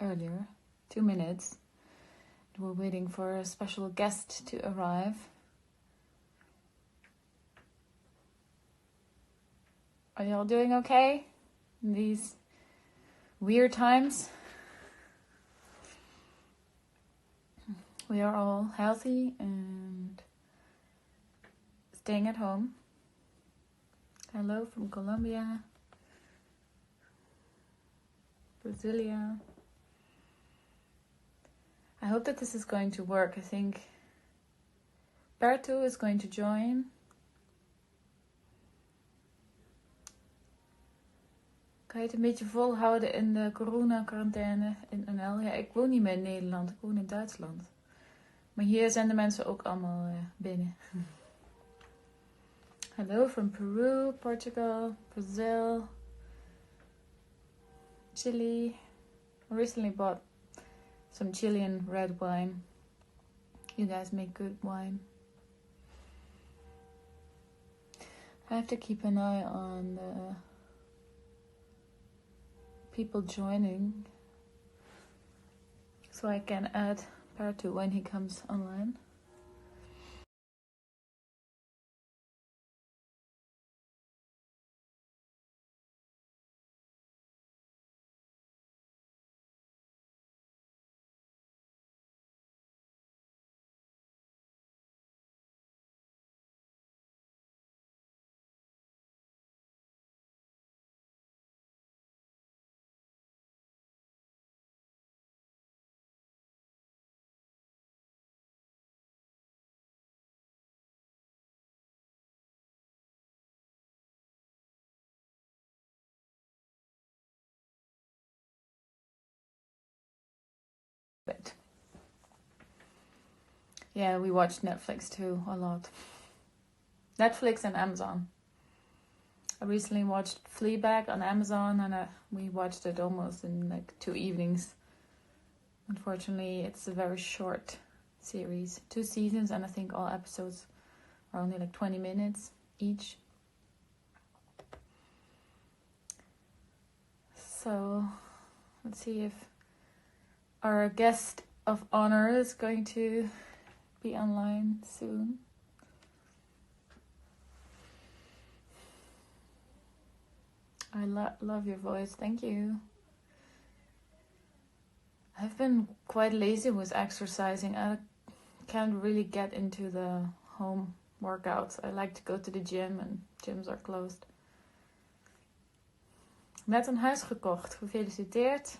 earlier, 2 minutes. We're waiting for a special guest to arrive. Are y'all doing okay in these weird times? We are all healthy and staying at home. Hello from Colombia, Brasilia. I hope that this is going to work. I think Perttu is going to join. Kan je het een beetje volhouden in de corona-quarantaine in NL? Ja, ik woon niet meer in Nederland, ik woon in Duitsland. Maar hier zijn de mensen ook allemaal binnen. Hello from Peru, Portugal, Brazil, Chile. I recently bought some Chilean red wine. You guys make good wine. I have to keep an eye on the people joining so I can add Perttu when he comes online. But yeah, we watched Netflix too a lot. Netflix and Amazon. I recently watched Fleabag on Amazon and we watched it almost in like 2 evenings. Unfortunately, it's a very short series. 2 seasons and I think all episodes are only like 20 minutes each. So let's see if our guest of honor is going to be online soon. I love your voice, thank you. I've been quite lazy with exercising. I can't really get into the home workouts. I like to go to the gym and gyms are closed. Net een huis gekocht, gefeliciteerd.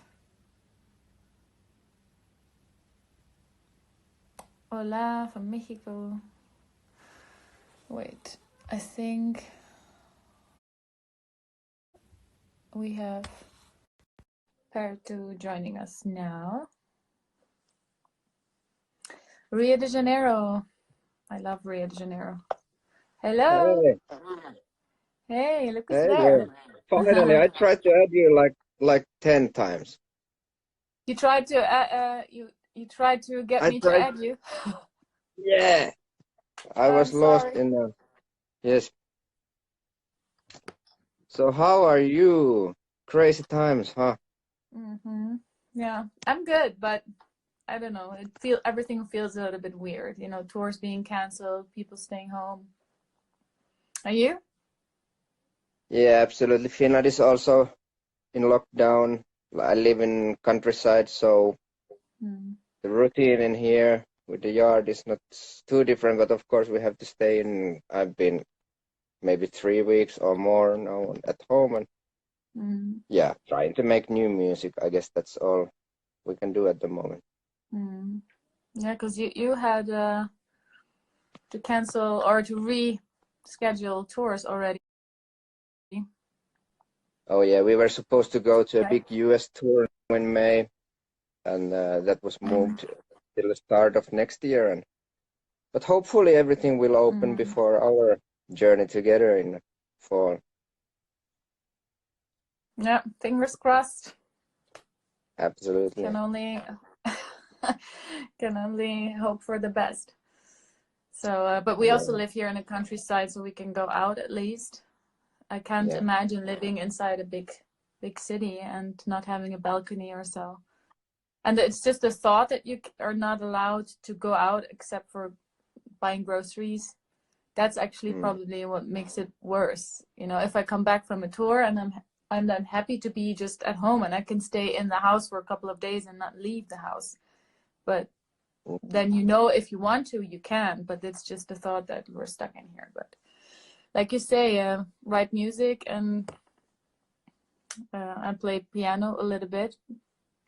Hola from Mexico. Wait, I think we have Perttu joining us now. Rio de Janeiro. I love Rio de Janeiro. Hello. Hey, look who's there. Finally, I tried to add you like 10 times. You tried to you tried to get me to add you. Yeah. I was lost in the... Yes. So how are you? Crazy times, huh? Yeah, I'm good, but I don't know. Everything feels a little bit weird. You know, tours being canceled, people staying home. Are you? Yeah, absolutely. Finland is also in lockdown. I live in countryside, so the routine in here with the yard is not too different, but of course we have to stay in. I've been maybe 3 weeks or more now at home and yeah, trying to make new music. I guess that's all we can do at the moment. Yeah, because you had to cancel or to reschedule tours already. Oh yeah, we were supposed to go to a big US tour in May, and that was moved till the start of next year. But hopefully everything will open before our journey together in the fall. Yeah, fingers crossed. Absolutely. Can only hope for the best. So, but we also live here in the countryside, so we can go out at least. I can't imagine living inside a big city and not having a balcony or so. And it's just the thought that you are not allowed to go out except for buying groceries. That's actually probably what makes it worse. You know, if I come back from a tour and I'm then happy to be just at home and I can stay in the house for a couple of days and not leave the house. But then, you know, if you want to, you can. But it's just the thought that we're stuck in here. But like you say, write music, and I play piano a little bit.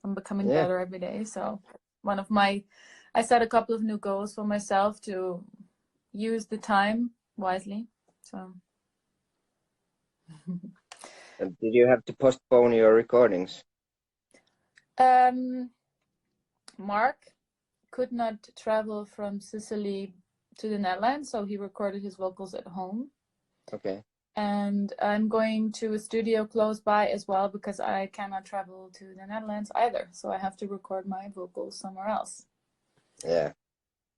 I'm becoming better every day. So I set a couple of new goals for myself to use the time wisely. So. And did you have to postpone your recordings? Mark could not travel from Sicily to the Netherlands, so he recorded his vocals at home. Okay. And I'm going to a studio close by as well, because I cannot travel to the Netherlands either. So I have to record my vocals somewhere else. Yeah.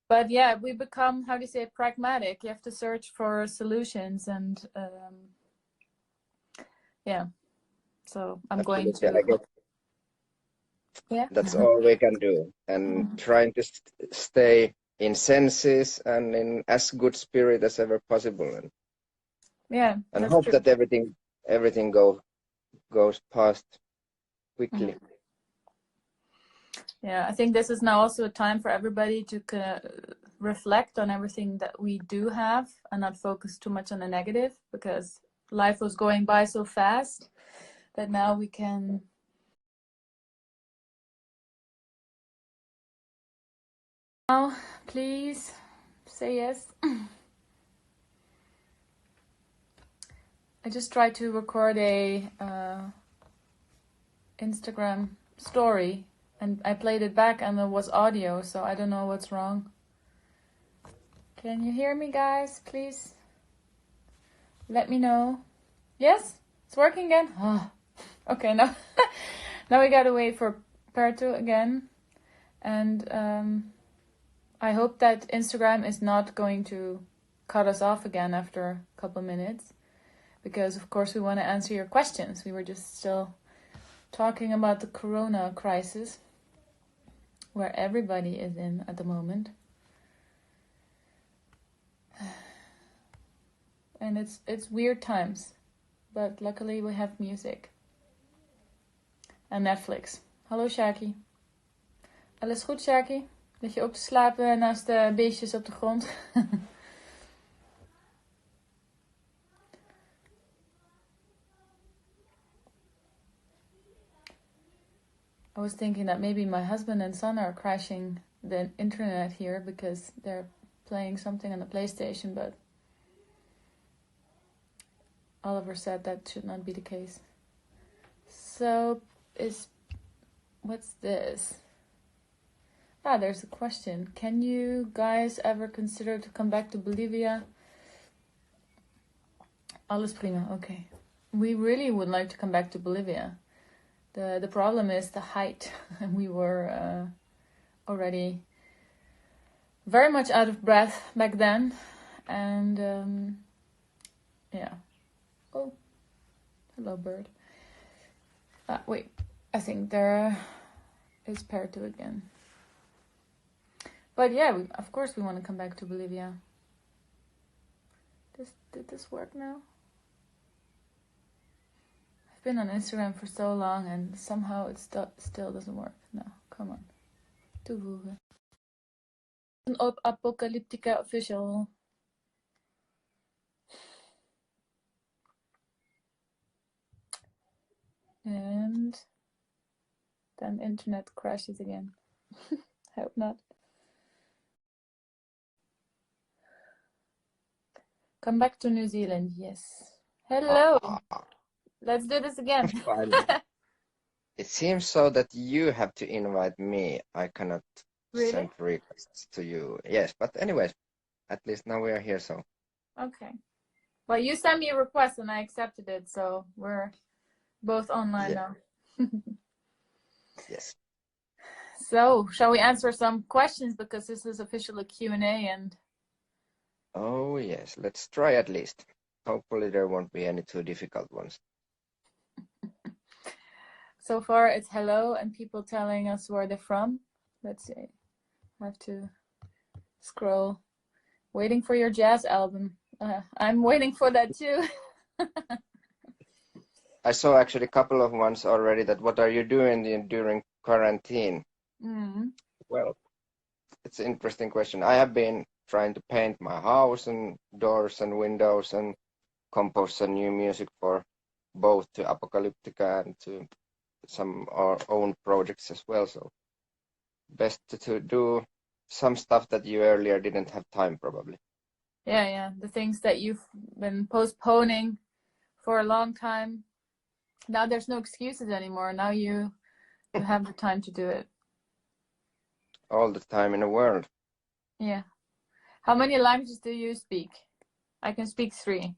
But yeah, we become, how do you say, pragmatic. You have to search for solutions, and yeah. So I'm going to. I guess yeah. that's all we can do, and trying to stay in senses and in as good spirit as ever possible, and and hope that everything goes past quickly. Yeah, I think this is now also a time for everybody to reflect on everything that we do have and not focus too much on the negative, because life was going by so fast that now we can. Now, please say yes. I just tried to record a Instagram story, and I played it back and it was audio, so I don't know what's wrong. Can you hear me, guys? Please let me know. Yes? It's working again? Oh. Okay, now we gotta wait for Perttu again. And I hope that Instagram is not going to cut us off again after a couple minutes, because of course we want to answer your questions. We were just still talking about the corona crisis, where everybody is in at the moment. And it's weird times, but luckily we have music. En Netflix. Hallo Shaki. Alles goed, Shaki? Lig je ook te slapen naast de beestjes op de grond? I was thinking that maybe my husband and son are crashing the internet here because they're playing something on the PlayStation, but Oliver said that should not be the case. So, what's this? Ah, there's a question. Can you guys ever consider to come back to Bolivia? Alles prima, okay. We really would like to come back to Bolivia. The problem is the height. We were already very much out of breath back then. And yeah. Oh, hello bird. Wait, I think there is Perttu again. But yeah, of course we want to come back to Bolivia. Did this work now? I've been on Instagram for so long and somehow it still doesn't work. No, come on. Toevoegen. Op Apocalyptica official. And then internet crashes again. I hope not. Come back to New Zealand, yes. Hello. Let's do this again. It seems so that you have to invite me. I cannot send requests to you. Yes, but anyways, at least now we are here, so. Okay. Well, you sent me a request and I accepted it, so we're both online now. Yes. So, shall we answer some questions, because this is officially a Q&A and... Oh, yes. Let's try at least. Hopefully there won't be any too difficult ones. So far, it's hello and people telling us where they're from. Let's see. I have to scroll. Waiting for your jazz album. I'm waiting for that too. I saw actually a couple of ones already that what are you doing during quarantine? Well, it's an interesting question. I have been trying to paint my house and doors and windows and compose some new music for both to Apocalyptica and to some our own projects as well. So best to do some stuff that you earlier didn't have time probably. Yeah. The things that you've been postponing for a long time. Now there's no excuses anymore. Now you have the time to do it. All the time in the world. Yeah. How many languages do you speak? I can speak 3.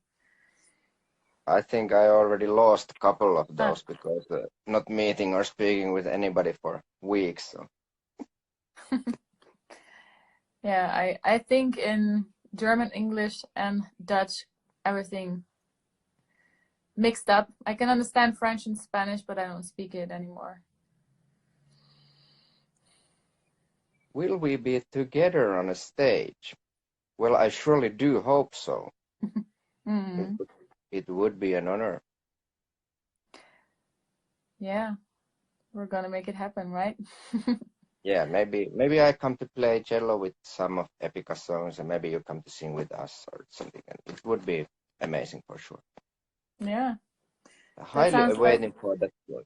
I think I already lost a couple of those because not meeting or speaking with anybody for weeks. So. Yeah, I think in German, English, and Dutch, everything mixed up. I can understand French and Spanish, but I don't speak it anymore. Will we be together on a stage? Well, I surely do hope so. It would be an honor. Yeah, we're gonna make it happen, right? Yeah, maybe I come to play cello with some of Epica songs, and maybe you come to sing with us or something. And it would be amazing for sure. Yeah. Highly awaiting for that tour.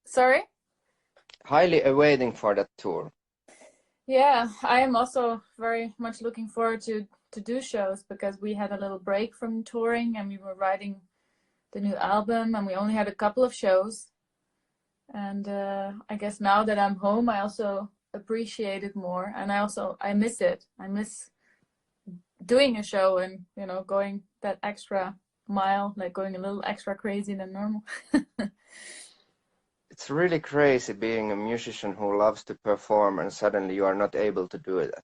Sorry? Highly awaiting for that tour. Yeah, I am also very much looking forward to do shows because we had a little break from touring and we were writing the new album and we only had a couple of shows. And I guess now that I'm home, I also appreciate it more. And I miss it. I miss doing a show and, going that extra mile, like going a little extra crazy than normal. It's really crazy being a musician who loves to perform and suddenly you are not able to do it.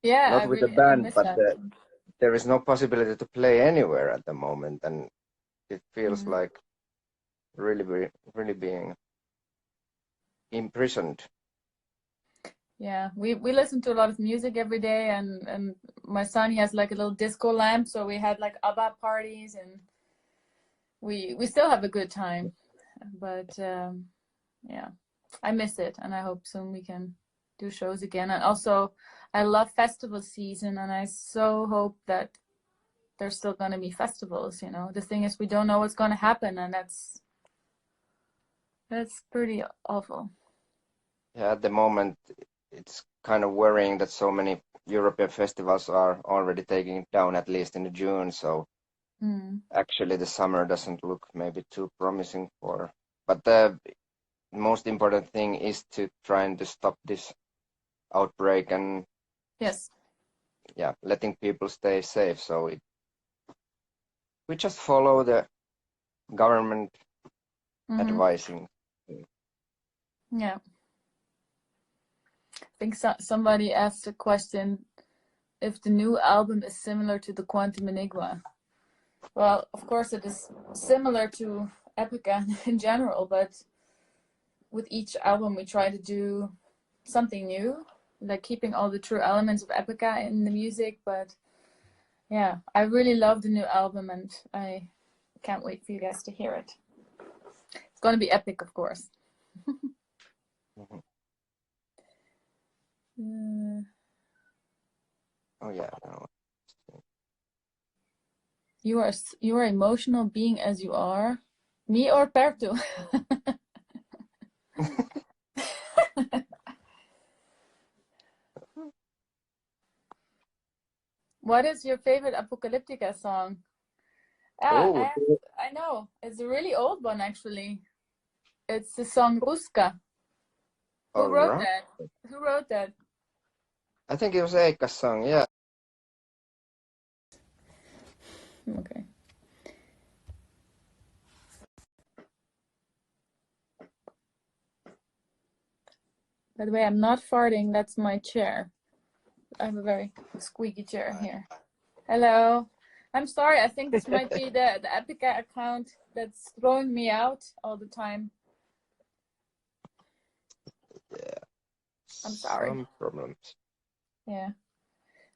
Yeah, not with a band, but there is no possibility to play anywhere at the moment, and it feels like really being imprisoned. Yeah, we listen to a lot of music every day, and my son, he has like a little disco lamp, so we had like ABBA parties, and we still have a good time, but yeah, I miss it, and I hope soon we can do shows again. And also, I love festival season, and I so hope that there's still going to be festivals. The thing is, we don't know what's going to happen, and that's pretty awful. Yeah, at the moment, it's kind of worrying that so many European festivals are already taking it down, at least in June. So actually, the summer doesn't look maybe too promising for. But the most important thing is to trying to stop this outbreak and letting people stay safe. So we just follow the government advising. Yeah. I think somebody asked a question if the new album is similar to the Quantum Enigma. Well, of course it is similar to Epica in general, but with each album we try to do something new, like keeping all the true elements of Epica in the music. But yeah, I really love the new album and I can't wait for you guys to hear it. It's going to be epic, of course. Oh yeah. No. You are emotional being as you are. Me or Perttu? What is your favorite Apocalyptica song? I know. It's a really old one, actually. It's the song Ruska. Who wrote that? I think it was Eika's song, yeah. Okay. By the way, I'm not farting. That's my chair. I have a very squeaky chair here. Hello. I'm sorry. I think this might be the Epica account that's throwing me out all the time. I'm sorry. some problems. Yeah.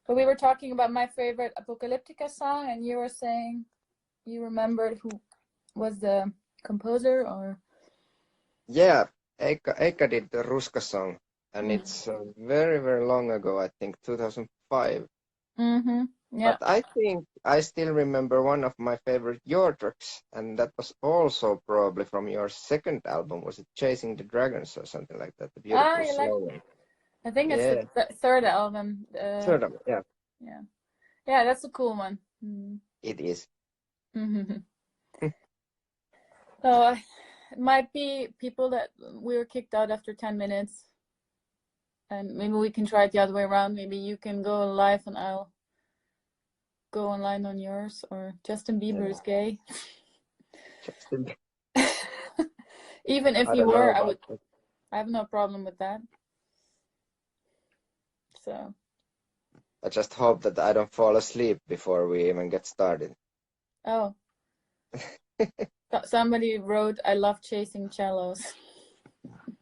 But we were talking about my favorite Apocalyptica song, and you were saying you remembered who was the composer, or? Yeah, Eika did the Ruska song, and it's very, very long ago, I think 2005. Mm-hmm. Yeah. But I think I still remember one of my favorite your tracks, and that was also probably from your second album. Was it Chasing the Dragons or something like that? The beautiful You like? slow one. I think it's Yeah, the third album. third album. Yeah, Yeah. Yeah, that's a cool one. Mm. it is. Mm-hmm. So it might be people that we were kicked out after 10 minutes, and maybe we can try it the other way around. Maybe you can go live and I'll go online on yours, or Justin Bieber is gay. Justin. Even if I you don't know were, about that. I have no problem with that. So I just hope that I don't fall asleep before we even get started. oh. Somebody wrote, I love chasing cellos.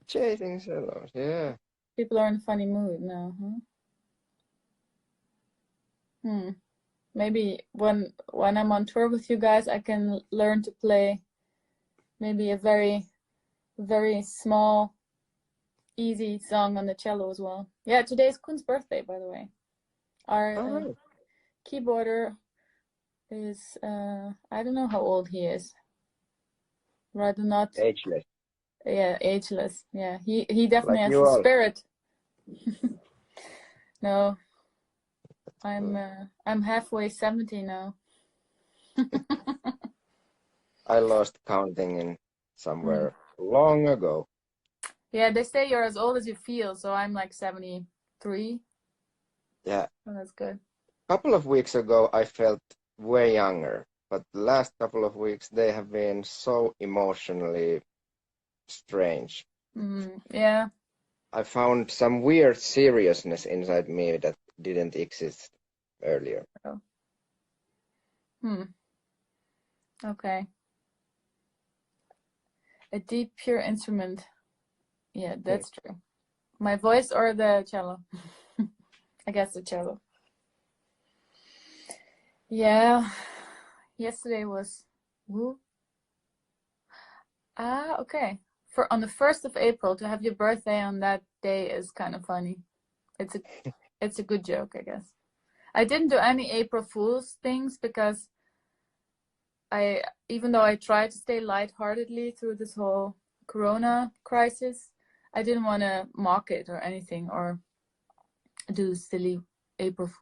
Chasing cellos, yeah. People are in a funny mood now, huh? Maybe when I'm on tour with you guys, I can learn to play maybe a very, very small, easy song on the cello as well. Yeah, today's Kun's birthday, by the way. Our keyboarder is, I don't know how old he is. Rather not. Ageless. Yeah, ageless. Yeah, he definitely Like has you the all. spirit. No, I'm halfway 70 now. I lost counting in somewhere long ago. Yeah, they say you're as old as you feel, so I'm like 73. Yeah. Oh, that's good. A couple of weeks ago, I felt way younger, but the last couple of weeks, they have been so emotionally strange. Yeah. I found some weird seriousness inside me that didn't exist earlier. Oh. Okay. A deep, pure instrument. Yeah, that's true. My voice or the cello? I guess the cello. Yeah. Yesterday was woo. Okay. On the 1st of April, to have your birthday on that day is kind of funny. It's a good joke, I guess. I didn't do any April Fool's things because even though I tried to stay lightheartedly through this whole Corona crisis, I didn't want to mock it or anything or do silly April Fool's.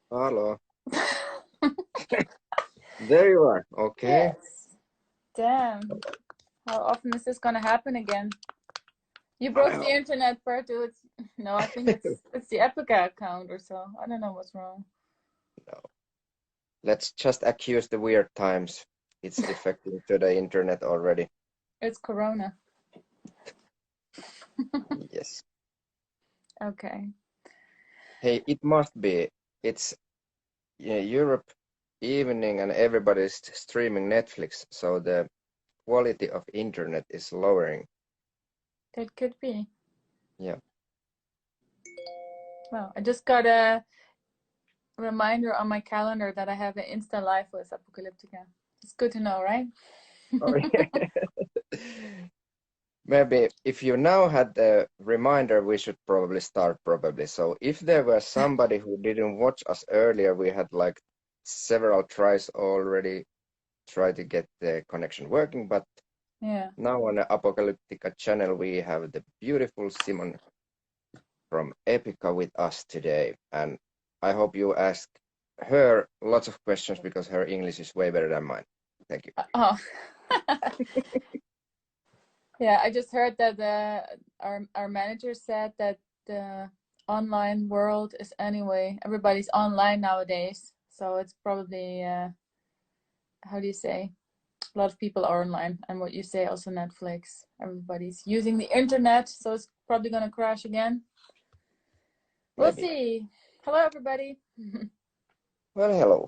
Hello. There you are. Okay. Yes. Damn. How often is this gonna happen again? You broke the internet, Perttu. No, I think it's the Epica account or so. I don't know what's wrong. No. Let's just accuse the weird times. It's affecting to the internet already. It's Corona. Yes. Okay. Hey, it must be. It's Europe evening and everybody's streaming Netflix, so the quality of internet is lowering. That could be. Yeah. Well, I just got a reminder on my calendar that I have an Insta Live with Apocalyptica. It's good to know, right? Oh, yeah. Maybe if you now had the reminder, we should probably start probably. So if there was somebody who didn't watch us earlier, we had like several tries already try to get the connection working, but yeah. Now on the Apocalyptica channel, we have the beautiful Simone from Epica with us today. And I hope you ask her lots of questions because her English is way better than mine. Thank you. Oh. Yeah, I just heard that our manager said that the online world is anyway, everybody's online nowadays. So it's probably, how do you say? A lot of people are online, and what you say also Netflix. Everybody's using the internet, so it's probably gonna crash again. We'll see. Hello, everybody. Well, hello.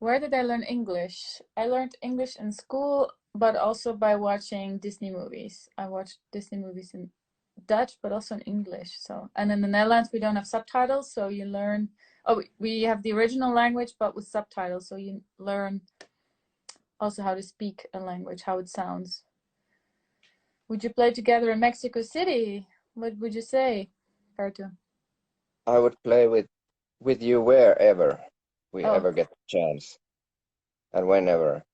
Where did I learn English? I learned English in school, but also by watching Disney movies. I watched Disney movies in Dutch, but also in English. So, and in the Netherlands, we don't have subtitles, so you learn. Oh, we have the original language, but with subtitles, so you learn also how to speak a language, how it sounds. Would you play together in Mexico City? What would you say, Perttu? I would play with you wherever we Oh, ever get a chance and whenever.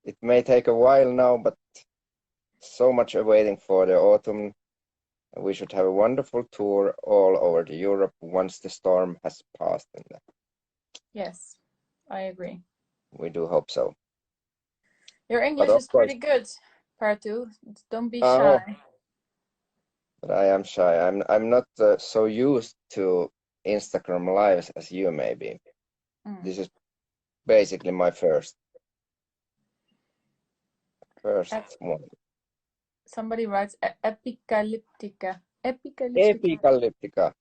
It may take a while now, but so much awaiting for the autumn. We should have a wonderful tour all over Europe once the storm has passed. And yes, I agree. we do hope so. Your But English of is course, pretty good, Perttu. Don't be oh, shy. but I am shy. I'm not so used to Instagram lives as you may be. This is basically my first one. Somebody writes Epicalyptica. Epicalyptica. Epicalyptica.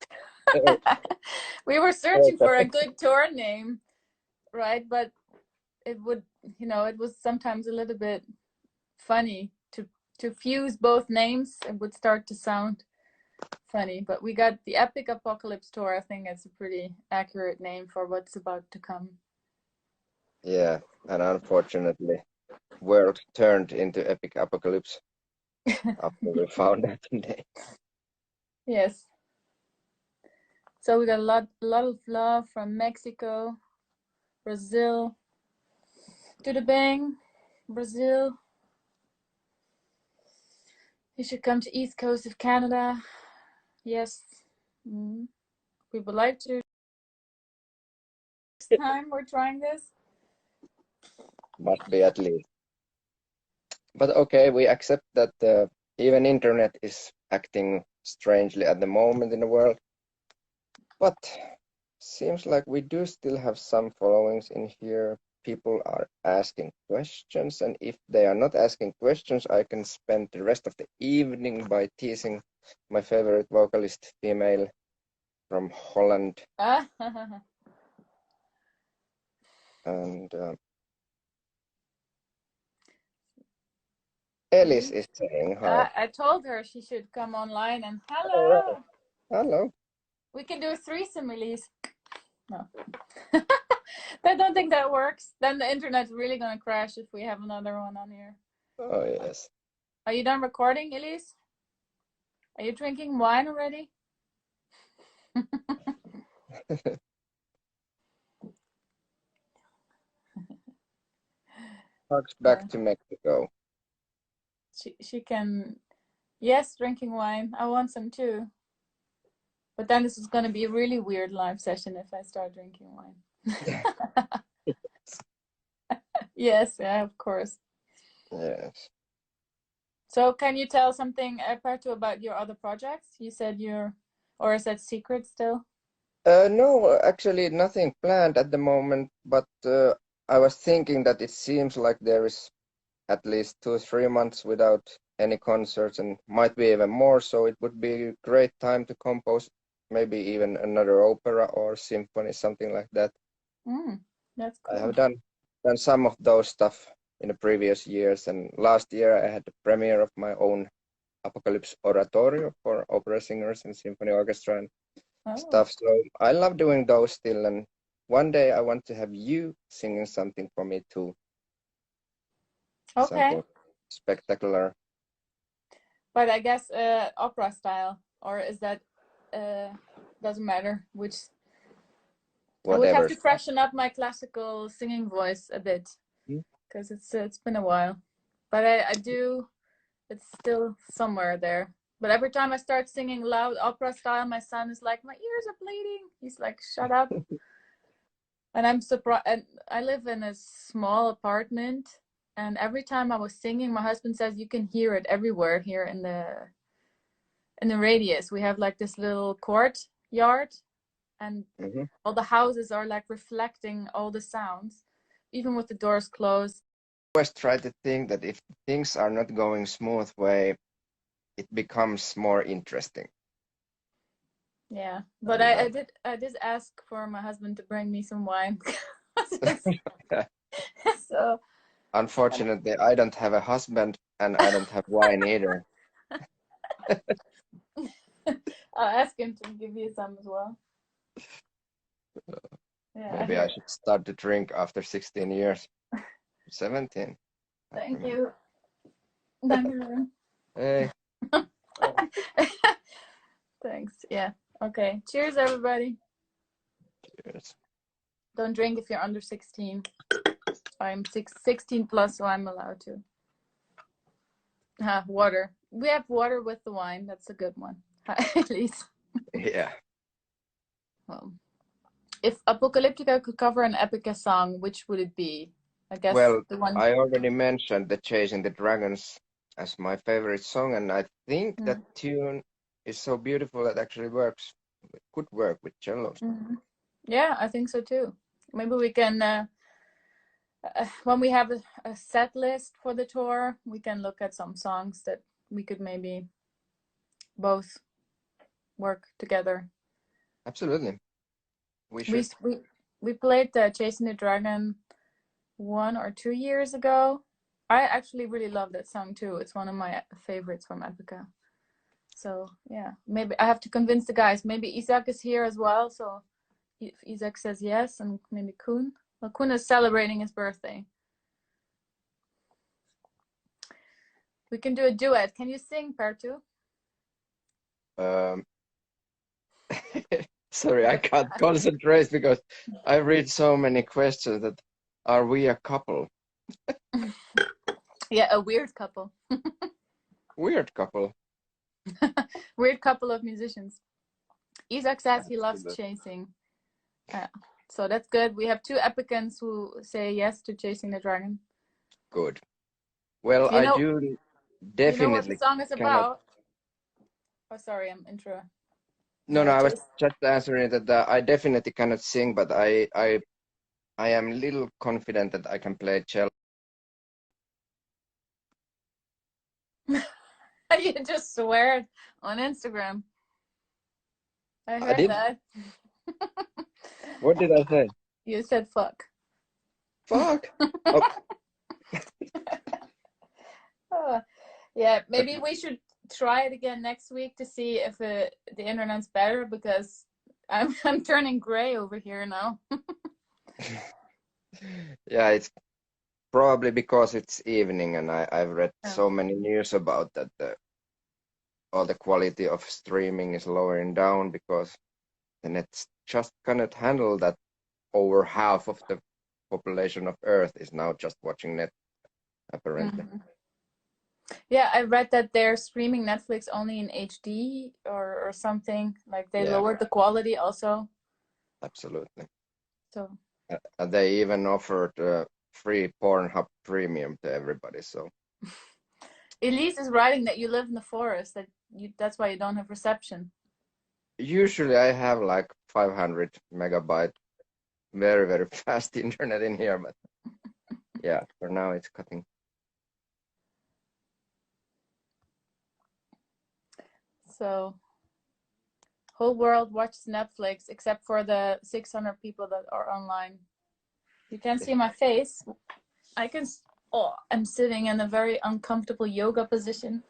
We were searching for a good tour name, right? But it would, it was sometimes a little bit funny to fuse both names. It would start to sound funny, but we got the Epic Apocalypse tour. I think it's a pretty accurate name for what's about to come. Yeah, and unfortunately, world turned into epic apocalypse after we found that name. Yes. So we got a lot of love from Mexico, Brazil, to the bang, Brazil. You should come to East Coast of Canada. Yes. We would like to. Next time we're trying this. Must be at least. But okay, we accept that even internet is acting strangely at the moment in the world. But seems like we do still have some followings in here. People are asking questions, and if they are not asking questions, I can spend the rest of the evening by teasing my favorite vocalist female from Holland. And Ellis is saying hi. I told her she should come online and hello. Hello. We can do a threesome, Elise. No. I don't think that works. Then the internet's really gonna crash if we have another one on here. Oh, yes. Are you done recording, Elise? Are you drinking wine already? Hugs back to Mexico. She can, yes, drinking wine. I want some too. But then this is gonna be a really weird live session if I start drinking wine. Yes, yeah, of course. Yes. So can you tell something, Perttu, about your other projects? You said or is that secret still? No, actually nothing planned at the moment, but I was thinking that it seems like there is at least 2-3 months without any concerts and might be even more, so it would be a great time to compose maybe even another opera or symphony, something like that. That's cool. I have done some of those stuff in the previous years, and last year I had the premiere of my own Apocalypse oratorio for opera singers and symphony orchestra and stuff. So I love doing those still, and one day I want to have you singing something for me too. Okay. Something spectacular. But I guess opera style, or is that doesn't matter which. Whatever. I would have to freshen up my classical singing voice a bit because it's been a while. But I do. It's still somewhere there. But every time I start singing loud opera style, my son is like, "My ears are bleeding." He's like, "Shut up." And I'm surprised. And I live in a small apartment, and every time I was singing, my husband says you can hear it everywhere here in the radius. We have like this little courtyard, and all the houses are like reflecting all the sounds, even with the doors closed. I always try to think that if things are not going smooth way, it becomes more interesting. Yeah, but I did ask for my husband to bring me some wine. So unfortunately, I don't have a husband and I don't have wine either. I'll ask him to give you some as well. Yeah, Maybe I should start to drink after 16 years. 17. Thank you. Thank you. Hey. Thanks. Yeah. Okay. Cheers, everybody. Cheers. Don't drink if you're under 16. I'm 16 plus, so I'm allowed to. Water. We have water with the wine. That's a good one. At least. Yeah. Well, if Apocalyptica could cover an Epica song, which would it be? I guess the one. I already mentioned the Chasing the Dragons as my favorite song, and I think that tune is so beautiful that actually could work with cellos. Yeah, I think so too. Maybe we can, when we have a set list for the tour, we can look at some songs that we could maybe both work together. Absolutely. We should. We played Chasing the Dragon 1 or 2 years ago. I actually really love that song too. It's one of my favorites from Epica. So yeah, maybe I have to convince the guys. Maybe Isaac is here as well. So if Isaac says yes, and maybe Koen. Well, Koen is celebrating his birthday. We can do a duet. Can you sing, Perttu? Sorry, I can't concentrate because I read so many questions that are we a couple? Yeah, a weird couple. Weird couple. Weird couple of musicians. Isaac says he loves chasing. So that's good. We have 2 Epicans who say yes to Chasing the Dragon. Good. Well, I do definitely. You know what the song is about? Oh, sorry, I'm intro. No, I was just answering that I definitely cannot sing, but I am a little confident that I can play cello. You just swear on Instagram. I heard that. What did I say? You said fuck. Fuck? Oh. Yeah, maybe we should try it again next week to see if the internet's better, because I'm turning gray over here now. Yeah, it's probably because it's evening and I've read so many news about that all the quality of streaming is lowering down because the net just cannot handle that. Over half of the population of Earth is now just watching net, apparently. Yeah, I read that they're streaming Netflix only in HD or something. Like they lowered the quality also. Absolutely. So. They even offered free Pornhub Premium to everybody. So. Elise is writing that you live in the forest. That's why you don't have reception. Usually I have like 500 megabyte, very, very fast internet in here, but yeah, for now it's cutting. So, whole world watches Netflix except for the 600 people that are online. You can't see my face. I can. Oh, I'm sitting in a very uncomfortable yoga position.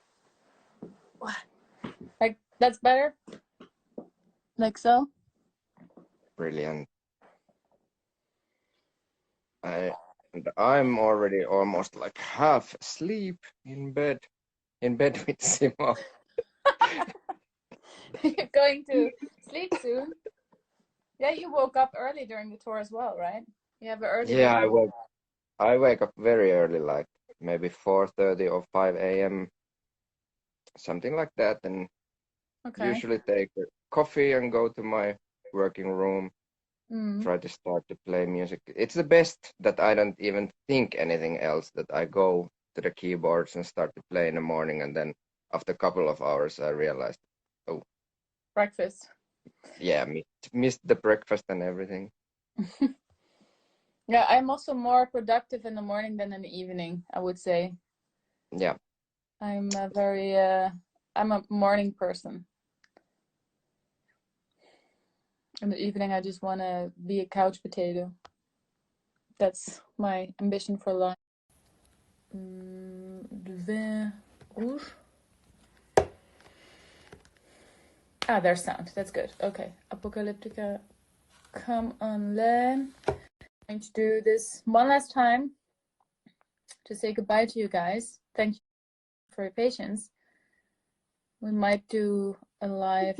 Like, that's better? Like so? Brilliant. I'm already almost like half asleep in bed with Simone. You're going to sleep soon? Yeah, you woke up early during the tour as well, right? You have an early. Yeah, I wake up very early, like maybe 4:30 or 5 a.m. something like that, and usually take a coffee and go to my working room. Try to start to play music. It's the best that I don't even think anything else, that I go to the keyboards and start to play in the morning, and then after a couple of hours I realized, breakfast. Yeah, missed the breakfast and everything. Yeah, I'm also more productive in the morning than in the evening, I would say. Yeah. I'm I'm a morning person. In the evening, I just want to be a couch potato. That's my ambition for life. Du vin rouge. Ah, there's sound. That's good. Okay. Apocalyptica, come on, Len. I'm going to do this one last time to say goodbye to you guys. Thank you for your patience. We might do a live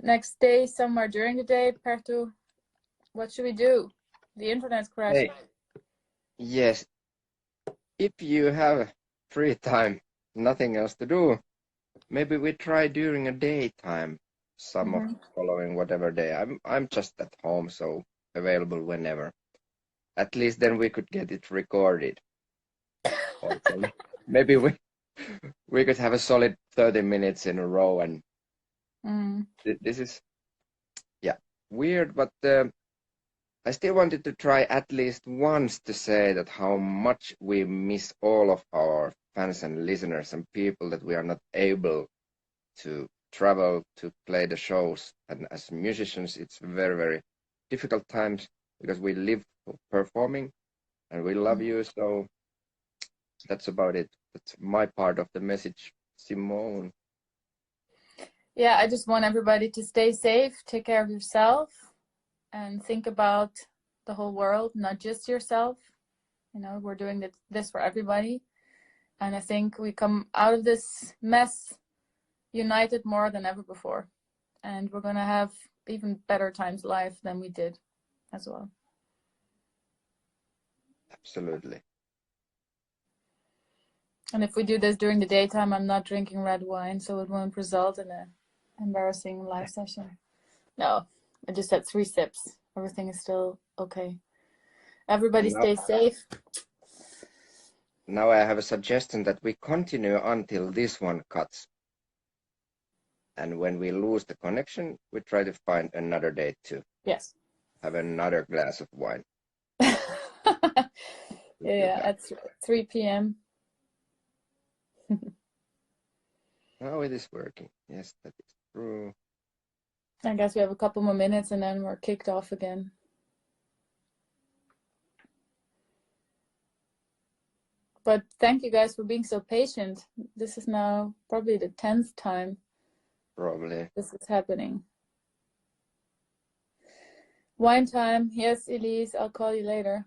next day, somewhere during the day. Perttu, what should we do? The internet's crashing. Hey, yes, if you have free time, nothing else to do, maybe we try during a daytime, some of following whatever day. I'm just at home, so available whenever. At least then we could get it recorded. Also, maybe we could have a solid 30 minutes in a row, and this is weird, but I still wanted to try at least once to say that how much we miss all of our fans and listeners and people that we are not able to travel to play the shows. And as musicians, it's very, very difficult times because we live for performing and we love you. So that's about it. That's my part of the message, Simone. Yeah, I just want everybody to stay safe, take care of yourself, and think about the whole world, not just yourself. You know, we're doing this for everybody. And I think we come out of this mess united more than ever before. And we're going to have even better times live than we did as well. Absolutely. And if we do this during the daytime, I'm not drinking red wine, so it won't result in an embarrassing live session. No, I just had 3 sips. Everything is still okay. Everybody stay safe. Now I have a suggestion that we continue until this one cuts. And when we lose the connection, we try to find another date to have another glass of wine. Yeah, at 3 p.m. Now it is working. Yes, that is true. I guess we have a couple more minutes and then we're kicked off again. But thank you guys for being so patient. This is now probably the 10th time. Probably. This is happening. Wine time. Yes, Elise, I'll call you later.